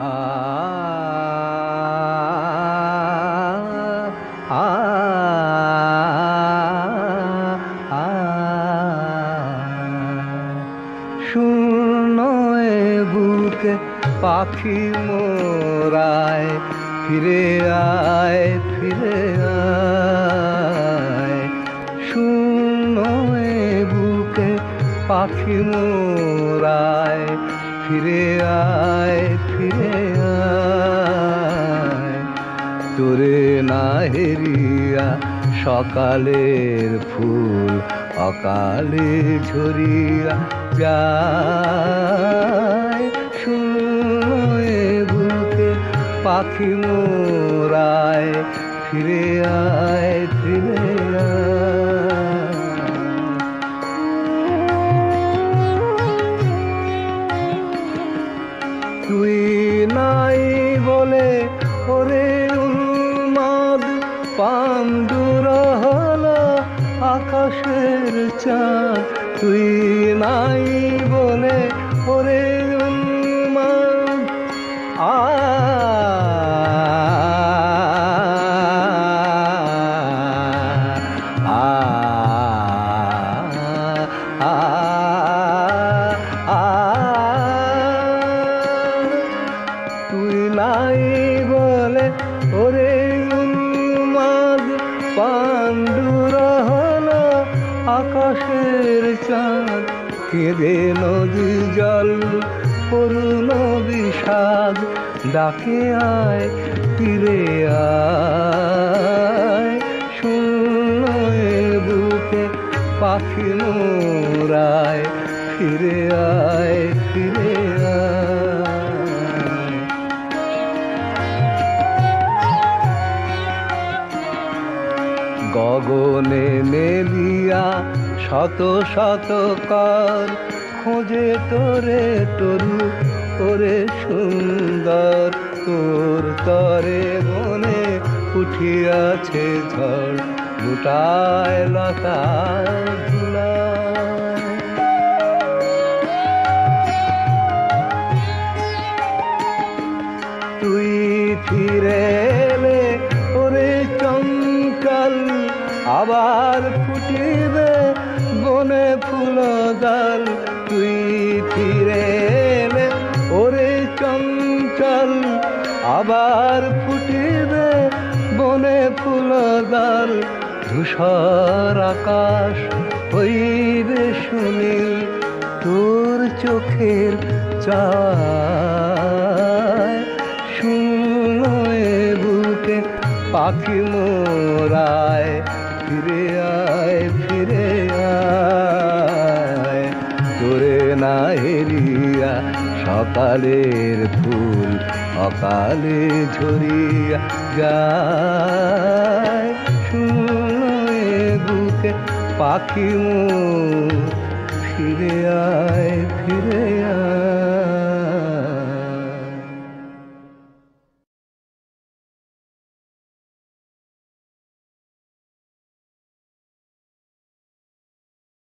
আ আ আ শূন্য এ বুকে পাখি মোরায় ফিরে আয় ফিরে আয় শূন্য এ বুকে পাখি মোরায় ফিরে আয় ফিরে আয় তোরে না হেরিয়া সকালের ফুল অকালে ঝরিয়া যায় শূন্য এ বুকে পাখি মোরায় ফিরে আয় ফিরে আয় তুই নাই বলে ওরে উন্মাদ পাণ্ডুর হলো আকাশের চাঁদ তুই নাই বলে ওরে উন্মাদ আ তুই নাই বলে ওরে উন্মাদ পাণ্ডুর হলো আকাশের চাঁদ কেঁদে নদী জল করুণ বিষাদ ডাকে আয় ফিরে আয় শূন্য এ বুকে পাখি মোরায় ফিরে আয় ফিরে আয় গগনে মেলিয়া শত শত কর খোঁজে তোরে তরু ওরে সুন্দর তোর তরে বনে উঠিয়াছে ঝড় লুটায় লতায় ধুলায় তুই ফিরে এলে ওরে চঞ্চল আবার ফুটিবে বনে ফুলদাল তুই ফিরে এলে ওরে চঞ্চল আবার ফুটিবে বনে ফুলদাল ধূসর আকাশ হইবে সুনীল তোর চোখের চাওয়ায় শূন্য এ বুকে পাখি মোরায় ফিরে আয় ফিরে আয় তোরে না হেরিয়া সকালের ফুল অকালে ঝরিয়া যায় শূন্য এ বুকে পাখি মোর ফিরে আয় ফিরে আয়